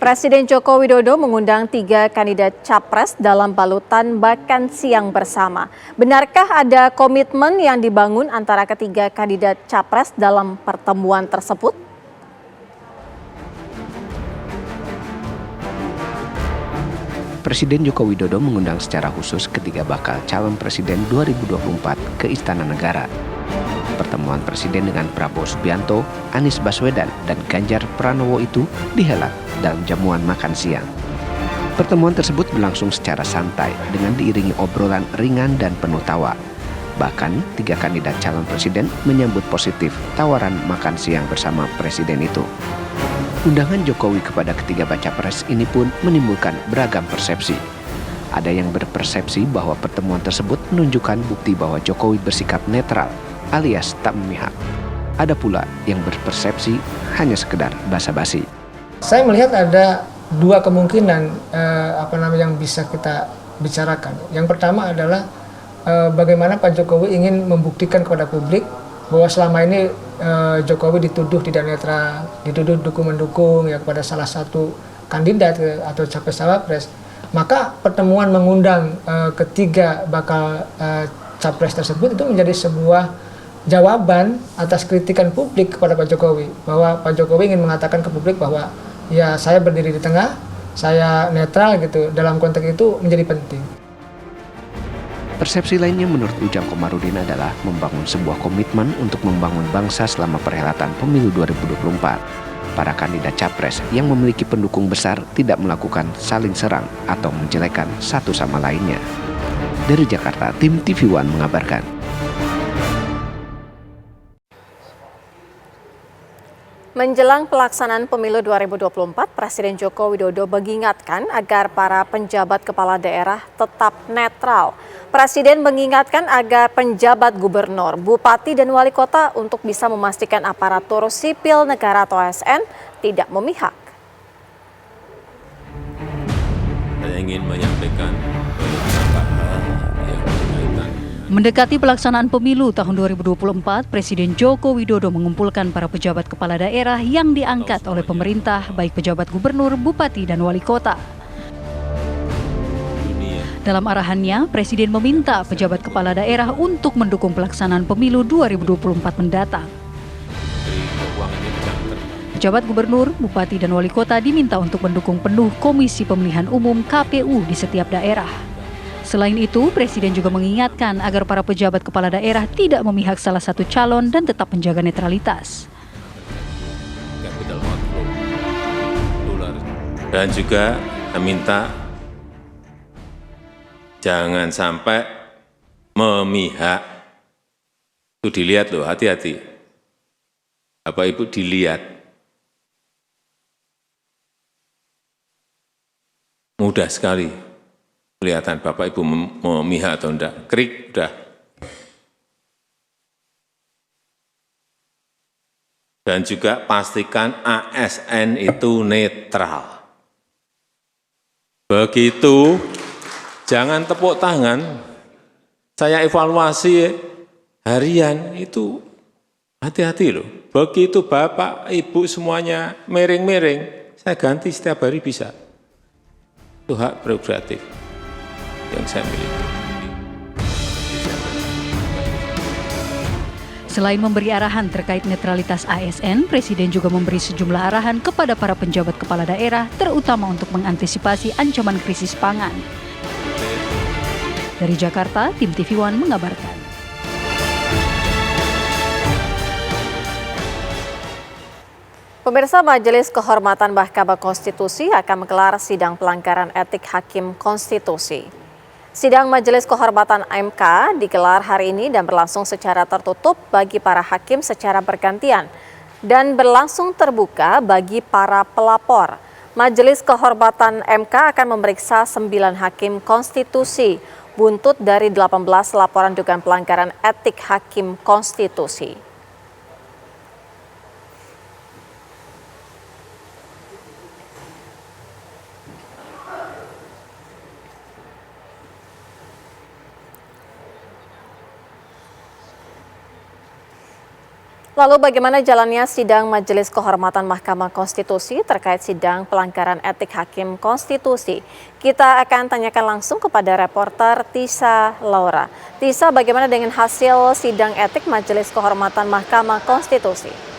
Presiden Joko Widodo mengundang 3 kandidat capres dalam balutan makan siang bersama. Benarkah ada komitmen yang dibangun antara ketiga kandidat capres dalam pertemuan tersebut? Presiden Joko Widodo mengundang secara khusus ketiga bakal calon presiden 2024 ke Istana Negara. Pertemuan Presiden dengan Prabowo Subianto, Anies Baswedan, dan Ganjar Pranowo itu dihelat dalam jamuan makan siang. Pertemuan tersebut berlangsung secara santai dengan diiringi obrolan ringan dan penuh tawa. Bahkan 3 kandidat calon presiden menyambut positif tawaran makan siang bersama presiden itu. Undangan Jokowi kepada ketiga baca pres ini pun menimbulkan beragam persepsi. Ada yang berpersepsi bahwa pertemuan tersebut menunjukkan bukti bahwa Jokowi bersikap netral alias tak memihak. Ada pula yang berpersepsi hanya sekedar basa-basi. Saya melihat ada 2 kemungkinan yang bisa kita bicarakan. Yang pertama adalah bagaimana Pak Jokowi ingin membuktikan kepada publik bahwa selama ini Jokowi dituduh tidak netral, dituduh dukung-mendukung ya kepada salah satu kandidat atau capres-cawapres. Maka pertemuan mengundang ketiga bakal capres tersebut itu menjadi sebuah jawaban atas kritikan publik kepada Pak Jokowi, bahwa Pak Jokowi ingin mengatakan ke publik bahwa ya saya berdiri di tengah, saya netral gitu. Dalam konteks itu menjadi penting. Persepsi lainnya menurut Ujang Komarudin adalah membangun sebuah komitmen untuk membangun bangsa selama perhelatan pemilu 2024. Para kandidat capres yang memiliki pendukung besar tidak melakukan saling serang atau menjelekan satu sama lainnya. Dari Jakarta, tim TV One mengabarkan. Menjelang pelaksanaan pemilu 2024, Presiden Joko Widodo mengingatkan agar para penjabat kepala daerah tetap netral. Presiden mengingatkan agar penjabat gubernur, bupati, dan wali kota untuk bisa memastikan aparatur sipil negara atau ASN tidak memihak. Saya ingin menyampaikan beberapa hal yang berkaitan. Mendekati pelaksanaan pemilu tahun 2024, Presiden Joko Widodo mengumpulkan para pejabat kepala daerah yang diangkat oleh pemerintah, baik pejabat gubernur, bupati, dan wali kota. Dalam arahannya, Presiden meminta pejabat kepala daerah untuk mendukung pelaksanaan pemilu 2024 mendatang. Pejabat gubernur, bupati, dan wali kota diminta untuk mendukung penuh Komisi Pemilihan Umum KPU di setiap daerah. Selain itu, Presiden juga mengingatkan agar para pejabat kepala daerah tidak memihak salah satu calon dan tetap menjaga netralitas. Dan juga minta jangan sampai memihak. Itu dilihat loh, hati-hati. Bapak Ibu dilihat. Mudah sekali kelihatan Bapak Ibu memihak atau enggak. Krik, udah. Dan juga pastikan ASN itu netral. Begitu, jangan tepuk tangan. Saya evaluasi harian itu hati-hati loh. Begitu Bapak, Ibu semuanya miring-miring, saya ganti setiap hari bisa. Itu hak prerogatif yang saya miliki. Selain memberi arahan terkait netralitas ASN, Presiden juga memberi sejumlah arahan kepada para penjabat kepala daerah, terutama untuk mengantisipasi ancaman krisis pangan. Dari Jakarta, tim TV One mengabarkan. Pemirsa, Majelis Kehormatan Mahkamah Konstitusi akan menggelar sidang pelanggaran etik Hakim Konstitusi. Sidang Majelis Kehormatan MK digelar hari ini dan berlangsung secara tertutup bagi para hakim secara bergantian dan berlangsung terbuka bagi para pelapor. Majelis Kehormatan MK akan memeriksa 9 hakim konstitusi buntut dari 18 laporan dugaan pelanggaran etik Hakim Konstitusi. Lalu bagaimana jalannya sidang Majelis Kehormatan Mahkamah Konstitusi terkait sidang pelanggaran etik Hakim Konstitusi? Kita akan tanyakan langsung kepada reporter Tisa Laura. Tisa, bagaimana dengan hasil sidang etik Majelis Kehormatan Mahkamah Konstitusi?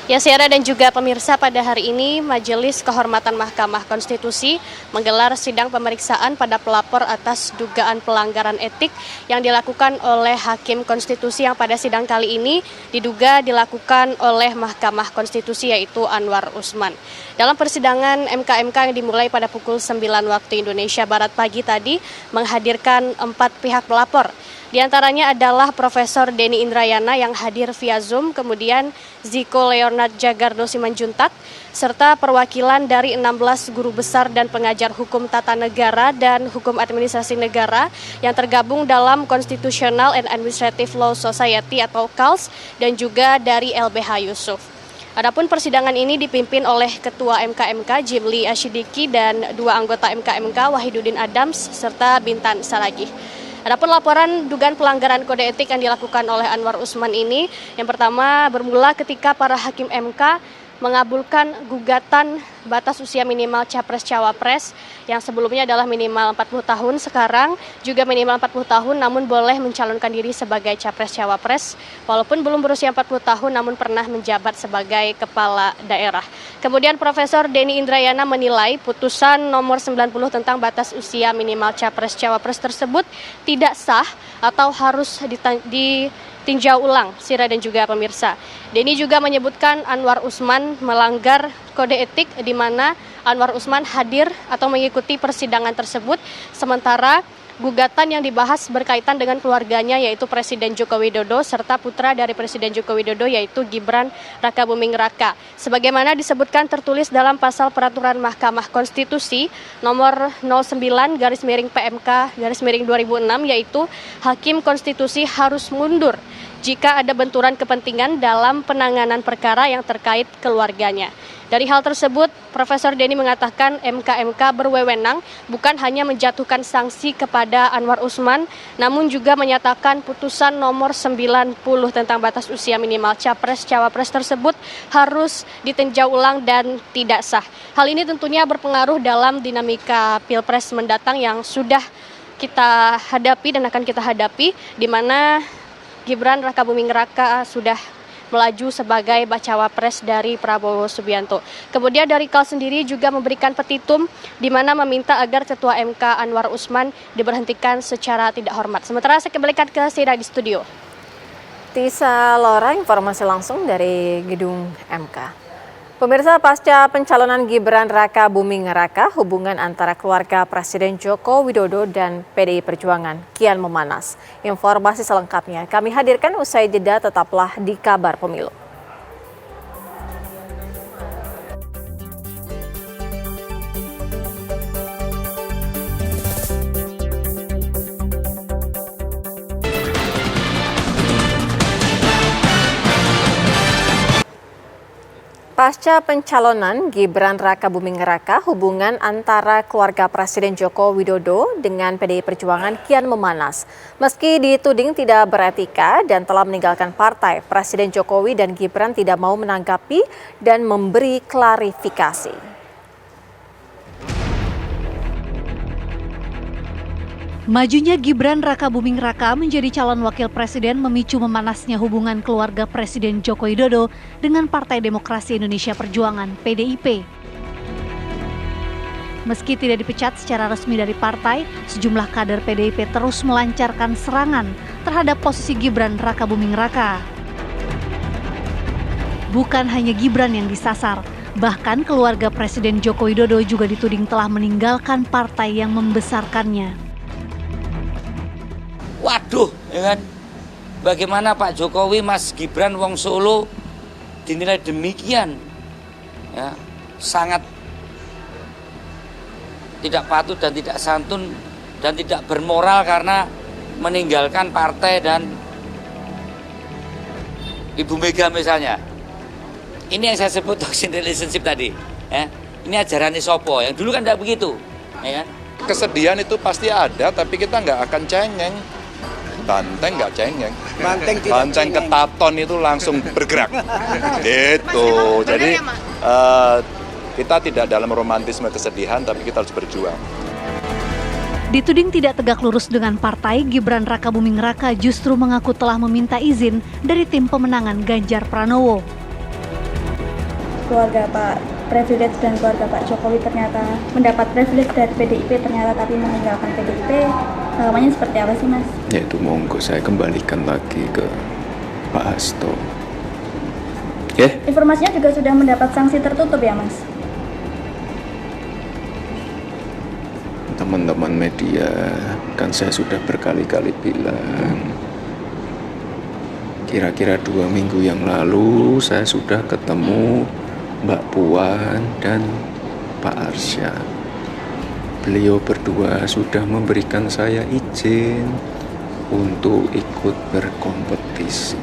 Ya, Siara dan juga pemirsa, pada hari ini Majelis Kehormatan Mahkamah Konstitusi menggelar sidang pemeriksaan pada pelapor atas dugaan pelanggaran etik yang dilakukan oleh Hakim Konstitusi yang pada sidang kali ini diduga dilakukan oleh Mahkamah Konstitusi, yaitu Anwar Usman. Dalam persidangan MK yang dimulai pada pukul 9 waktu Indonesia Barat pagi tadi menghadirkan 4 pihak pelapor. Di antaranya adalah Profesor Denny Indrayana yang hadir via Zoom, kemudian Ziko Leonard Jagardo Simanjuntak, serta perwakilan dari 16 guru besar dan pengajar hukum tata negara dan hukum administrasi negara yang tergabung dalam Constitutional and Administrative Law Society atau KALS dan juga dari LBH Yusuf. Adapun persidangan ini dipimpin oleh Ketua MK Jimli Asyidiki dan 2 anggota MK Wahidudin Adams serta Bintan Saragih. Adapun laporan dugaan pelanggaran kode etik yang dilakukan oleh Anwar Usman ini, yang pertama bermula ketika para hakim MK mengabulkan gugatan batas usia minimal Capres-Cawapres yang sebelumnya adalah minimal 40 tahun, sekarang juga minimal 40 tahun namun boleh mencalonkan diri sebagai Capres-Cawapres walaupun belum berusia 40 tahun namun pernah menjabat sebagai kepala daerah. Kemudian Profesor Denny Indrayana menilai putusan nomor 90 tentang batas usia minimal Capres-Cawapres tersebut tidak sah atau harus ditinjau ulang, Sira dan juga pemirsa. Denny juga menyebutkan Anwar Usman melanggar kode etik di mana Anwar Usman hadir atau mengikuti persidangan tersebut, sementara gugatan yang dibahas berkaitan dengan keluarganya yaitu Presiden Joko Widodo serta putra dari Presiden Joko Widodo yaitu Gibran Rakabuming Raka. Sebagaimana disebutkan tertulis dalam pasal peraturan Mahkamah Konstitusi nomor 09/PMK/2006 yaitu Hakim Konstitusi harus mundur jika ada benturan kepentingan dalam penanganan perkara yang terkait keluarganya. Dari hal tersebut, Profesor Denny mengatakan MK berwenang bukan hanya menjatuhkan sanksi kepada Anwar Usman, namun juga menyatakan putusan nomor 90 tentang batas usia minimal Capres-Cawapres tersebut harus ditinjau ulang dan tidak sah. Hal ini tentunya berpengaruh dalam dinamika Pilpres mendatang yang sudah kita hadapi dan akan kita hadapi, di mana Gibran Rakabuming Raka sudah melaju sebagai bacawa pres dari Prabowo Subianto. Kemudian dari KAL sendiri juga memberikan petitum di mana meminta agar Ketua MK Anwar Usman diberhentikan secara tidak hormat. Sementara saya kembalikan ke Sira di studio. Tisa Laura, informasi langsung dari gedung MK. Pemirsa, pasca pencalonan Gibran Rakabuming Raka, hubungan antara keluarga Presiden Joko Widodo dan PDI Perjuangan kian memanas. Informasi selengkapnya kami hadirkan usai jeda, tetaplah di Kabar Pemilu. Pasca pencalonan Gibran Rakabuming Raka, hubungan antara keluarga Presiden Joko Widodo dengan PDI Perjuangan kian memanas. Meski dituding tidak beretika dan telah meninggalkan partai, Presiden Jokowi dan Gibran tidak mau menanggapi dan memberi klarifikasi. Majunya Gibran Rakabuming Raka menjadi calon wakil presiden memicu memanasnya hubungan keluarga Presiden Joko Widodo dengan Partai Demokrasi Indonesia Perjuangan (PDIP). Meski tidak dipecat secara resmi dari partai, sejumlah kader PDIP terus melancarkan serangan terhadap posisi Gibran Rakabuming Raka. Bukan hanya Gibran yang disasar, bahkan keluarga Presiden Joko Widodo juga dituding telah meninggalkan partai yang membesarkannya. Waduh, ya kan? Bagaimana Pak Jokowi, Mas Gibran, wong Solo dinilai demikian, ya, sangat tidak patuh dan tidak santun dan tidak bermoral karena meninggalkan partai dan Ibu Mega misalnya. Ini yang saya sebut toxic relationship tadi, ya. Ini ajarannya sopo, yang dulu kan tidak begitu, ya kan? Kesedihan itu pasti ada, tapi kita nggak akan cengeng. Banteng nggak cengeng. Banteng ketaton itu langsung bergerak. Gitu. Jadi kita tidak dalam romantisme kesedihan, tapi kita harus berjuang. Dituding tidak tegak lurus dengan partai, Gibran Rakabuming Raka justru mengaku telah meminta izin dari tim pemenangan Ganjar Pranowo. Keluarga Pak Privilege dan keluarga Pak Jokowi ternyata mendapat privilege dari PDIP ternyata tapi meninggalkan PDIP. Tanggapannya seperti apa sih, Mas? Ya itu monggo saya kembalikan lagi ke Pak Hasto. Informasinya juga sudah mendapat sanksi tertutup ya, Mas? Teman-teman media, kan saya sudah berkali-kali bilang, kira-kira 2 minggu yang lalu saya sudah ketemu Mbak Puan dan Pak Arsyad. Beliau berdua sudah memberikan saya izin untuk ikut berkompetisi.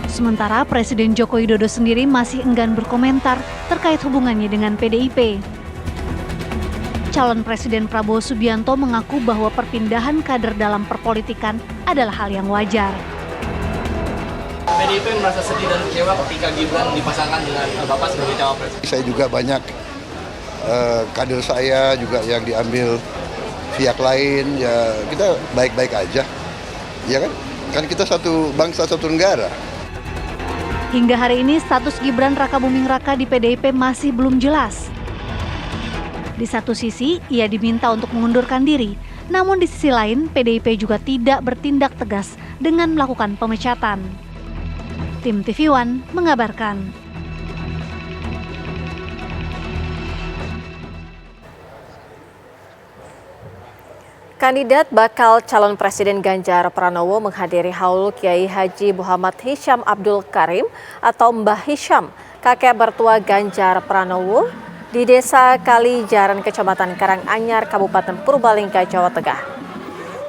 Sementara Presiden Joko Widodo sendiri masih enggan berkomentar terkait hubungannya dengan PDIP. Calon Presiden Prabowo Subianto mengaku bahwa perpindahan kader dalam perpolitikan adalah hal yang wajar. PDIP merasa sedih dan kecewa ketika Gibran dipasangkan dengan Bapak sebagai cawapres. Saya juga banyak kader saya juga yang diambil pihak lain, ya kita baik-baik aja, ya kan? Kan kita satu bangsa, satu negara. Hingga hari ini status Gibran Rakabuming Raka di PDIP masih belum jelas. Di satu sisi, ia diminta untuk mengundurkan diri, namun di sisi lain, PDIP juga tidak bertindak tegas dengan melakukan pemecatan. Tim TV One mengabarkan. Kandidat bakal calon Presiden Ganjar Pranowo menghadiri haul Kiai Haji Muhammad Hisham Abdul Karim atau Mbah Hisham, kakek mertua Ganjar Pranowo, di Desa Kalijaran, Kecamatan Karanganyar, Kabupaten Purbalingga, Jawa Tengah.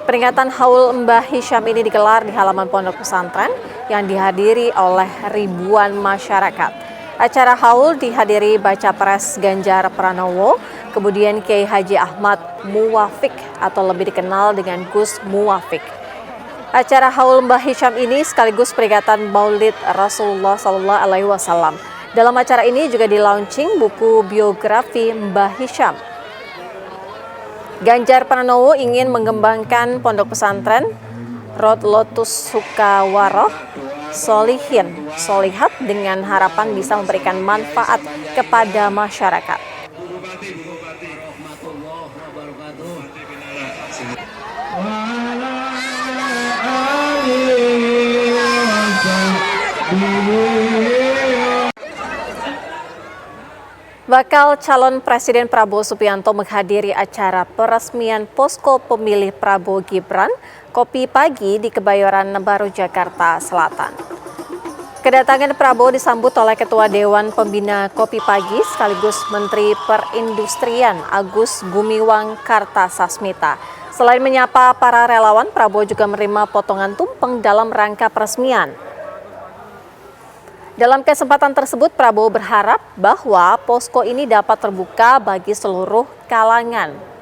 Peringatan haul Mbah Hisham ini digelar di halaman pondok pesantren yang dihadiri oleh ribuan masyarakat. Acara haul dihadiri Baca Pres Ganjar Pranowo, kemudian Kiai Haji Ahmad Muwafik atau lebih dikenal dengan Gus Muwafik. Acara haul Mbah Hisham ini sekaligus peringatan Maulid Rasulullah SAW. Dalam acara ini juga di-launching buku biografi Mbah Hisham. Ganjar Pranowo ingin mengembangkan pondok pesantren Rod Lotus Sukawaroh Solihin Solihat dengan harapan bisa memberikan manfaat kepada masyarakat. Bakal calon Presiden Prabowo Subianto menghadiri acara peresmian posko pemilih Prabowo Gibran Kopi Pagi di Kebayoran Baru, Jakarta Selatan. Kedatangan Prabowo disambut oleh Ketua Dewan Pembina Kopi Pagi sekaligus Menteri Perindustrian Agus Gumiwang Kartasasmita. Selain menyapa para relawan, Prabowo juga menerima potongan tumpeng dalam rangka peresmian. Dalam kesempatan tersebut, Prabowo berharap bahwa posko ini dapat terbuka bagi seluruh kalangan.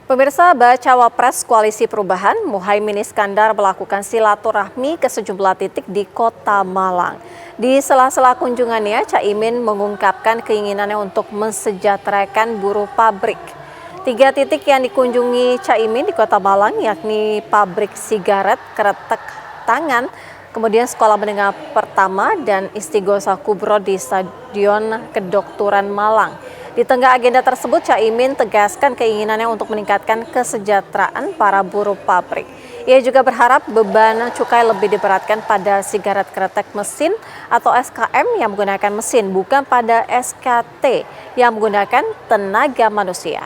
Pemirsa, Bacawa Pres Koalisi Perubahan Muhaimin Iskandar melakukan silaturahmi ke sejumlah titik di Kota Malang. Di sela-sela kunjungannya, Caimin mengungkapkan keinginannya untuk mensejahterakan buruh pabrik. 3 titik yang dikunjungi Caimin di Kota Malang yakni pabrik sigaret, kretek tangan, kemudian sekolah menengah pertama dan Istighosa Kubro di Stadion Kedokteran Malang. Di tengah agenda tersebut, Caimin tegaskan keinginannya untuk meningkatkan kesejahteraan para buruh pabrik. Ia juga berharap beban cukai lebih diberatkan pada sigaret kretek mesin atau SKM yang menggunakan mesin, bukan pada SKT yang menggunakan tenaga manusia.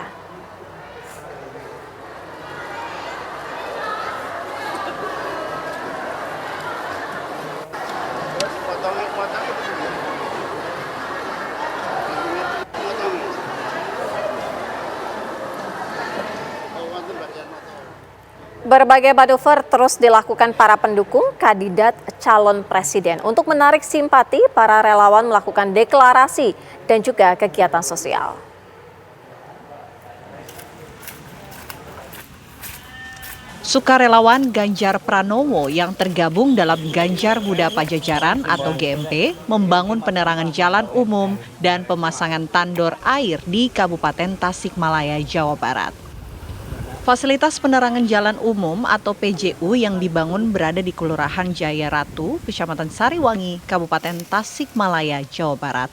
Berbagai manuver terus dilakukan para pendukung kandidat calon presiden. Untuk menarik simpati, para relawan melakukan deklarasi dan juga kegiatan sosial. Sukarelawan Ganjar Pranowo yang tergabung dalam Ganjar Muda Pajajaran atau GMP membangun penerangan jalan umum dan pemasangan tandor air di Kabupaten Tasikmalaya, Jawa Barat. Fasilitas penerangan jalan umum atau PJU yang dibangun berada di Kelurahan Jaya Ratu, Kecamatan Sariwangi, Kabupaten Tasikmalaya, Jawa Barat.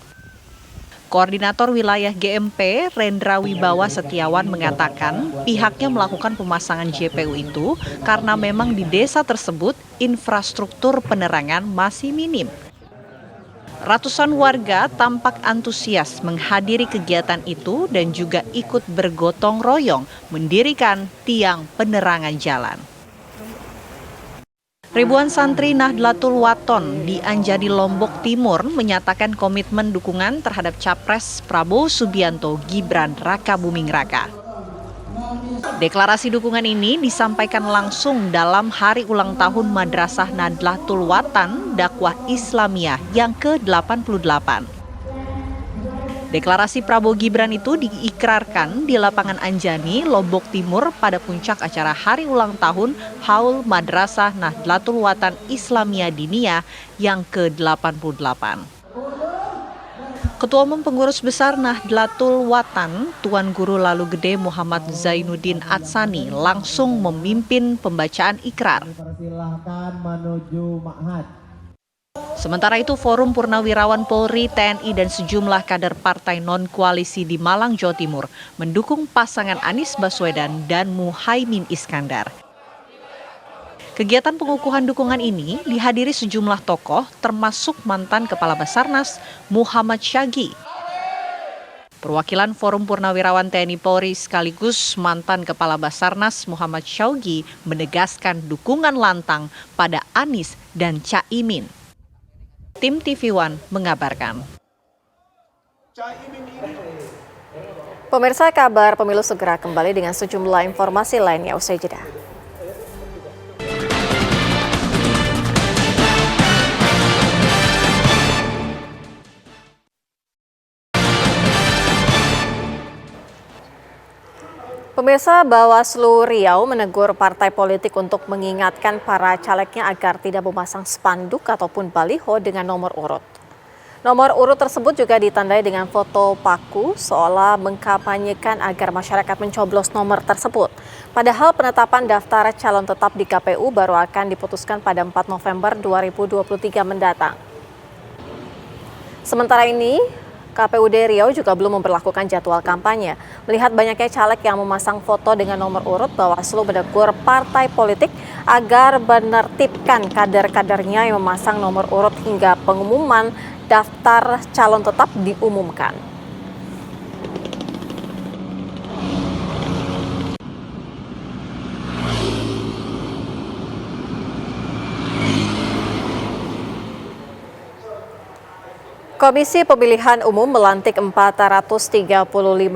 Koordinator Wilayah GMP, Rendra Wibawa Setiawan mengatakan pihaknya melakukan pemasangan JPU itu karena memang di desa tersebut infrastruktur penerangan masih minim. Ratusan warga tampak antusias menghadiri kegiatan itu dan juga ikut bergotong royong mendirikan tiang penerangan jalan. Ribuan santri Nahdlatul Wathon di Anjani, Lombok Timur menyatakan komitmen dukungan terhadap Capres Prabowo Subianto Gibran Rakabuming Raka. Deklarasi dukungan ini disampaikan langsung dalam hari ulang tahun Madrasah Nahdlatul Wathon Dakwah Islamiyah yang ke-88. Deklarasi Prabowo Gibran itu diikrarkan di lapangan Anjani, Lombok Timur pada puncak acara hari ulang tahun Haul Madrasah Nahdlatul Wathon Islamiyah Diniyah yang ke-88. Ketua Umum Pengurus Besar Nahdlatul Wathon, Tuan Guru Lalu Gede Muhammad Zainuddin Atsani langsung memimpin pembacaan ikrar. Sementara itu, Forum Purnawirawan Polri, TNI, dan sejumlah kader partai non-koalisi di Malang, Jawa Timur mendukung pasangan Anies Baswedan dan Muhaimin Iskandar. Kegiatan pengukuhan dukungan ini dihadiri sejumlah tokoh termasuk mantan Kepala Basarnas Muhammad Syagi. Perwakilan Forum Purnawirawan TNI Polri sekaligus mantan Kepala Basarnas Muhammad Syagi menegaskan dukungan lantang pada Anies dan Caimin. Tim TV One mengabarkan. Pemirsa, kabar pemilu segera kembali dengan sejumlah informasi lainnya usai jeda. Pemirsa, Bawaslu Riau menegur partai politik untuk mengingatkan para calegnya agar tidak memasang spanduk ataupun baliho dengan nomor urut. Nomor urut tersebut juga ditandai dengan foto paku seolah mengkampanyekan agar masyarakat mencoblos nomor tersebut. Padahal penetapan daftar calon tetap di KPU baru akan diputuskan pada 4 November 2023 mendatang. Sementara ini, KPUD Riau juga belum memberlakukan jadwal kampanye. Melihat banyaknya caleg yang memasang foto dengan nomor urut, Bawaslu menegur partai politik agar menertibkan kader-kadernya yang memasang nomor urut hingga pengumuman daftar calon tetap diumumkan. Komisi Pemilihan Umum melantik 435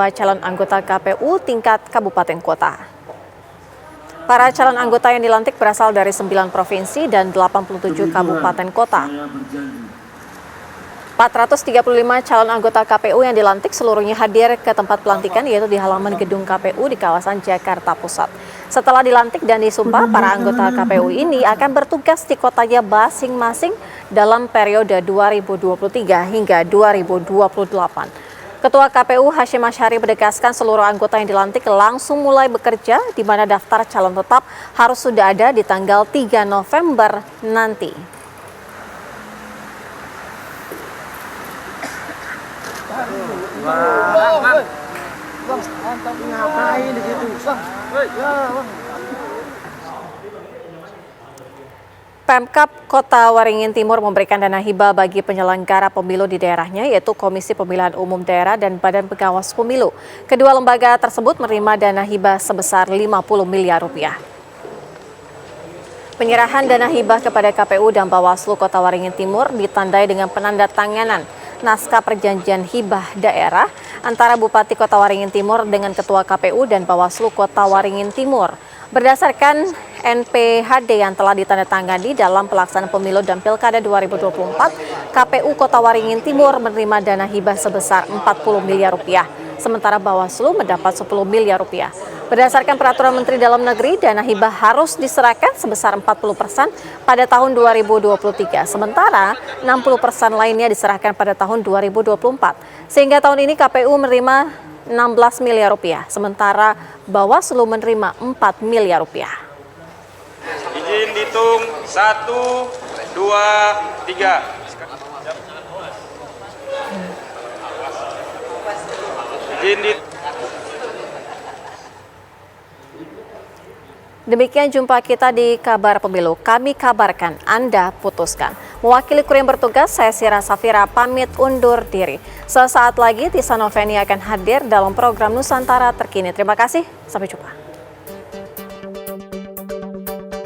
calon anggota KPU tingkat kabupaten kota. Para calon anggota yang dilantik berasal dari 9 provinsi dan 87 kabupaten kota. 435 calon anggota KPU yang dilantik seluruhnya hadir ke tempat pelantikan yaitu di halaman gedung KPU di kawasan Jakarta Pusat. Setelah dilantik dan disumpah, para anggota KPU ini akan bertugas di kotanya masing-masing dalam periode 2023 hingga 2028. Ketua KPU Hashim Asyari menegaskan seluruh anggota yang dilantik langsung mulai bekerja di mana daftar calon tetap harus sudah ada di tanggal 3 November nanti. Pemkab Kota Waringin Timur memberikan dana hibah bagi penyelenggara pemilu di daerahnya, yaitu Komisi Pemilihan Umum Daerah dan Badan Pengawas Pemilu. Kedua lembaga tersebut menerima dana hibah sebesar 50 miliar rupiah. Penyerahan dana hibah kepada KPU dan Bawaslu Kota Waringin Timur ditandai dengan penandatanganan naskah perjanjian hibah daerah antara Bupati Kota Waringin Timur dengan Ketua KPU dan Bawaslu Kota Waringin Timur. Berdasarkan NPHD yang telah ditandatangani dalam pelaksanaan pemilu dan pilkada 2024, KPU Kota Waringin Timur menerima dana hibah sebesar 40 miliar rupiah, sementara Bawaslu mendapat 10 miliar rupiah. Berdasarkan Peraturan Menteri Dalam Negeri, dana hibah harus diserahkan sebesar 40% pada tahun 2023, sementara 60% lainnya diserahkan pada tahun 2024. Sehingga tahun ini KPU menerima 16 miliar rupiah, sementara Bawaslu menerima 4 miliar rupiah. Izin dihitung 1, 2, 3. Demikian jumpa kita di Kabar Pemilu. Kami kabarkan, Anda putuskan. Mewakili kru yang bertugas, saya Sira Safira pamit undur diri. Sesaat lagi Tisa Noveni akan hadir dalam program Nusantara Terkini. Terima kasih, sampai jumpa.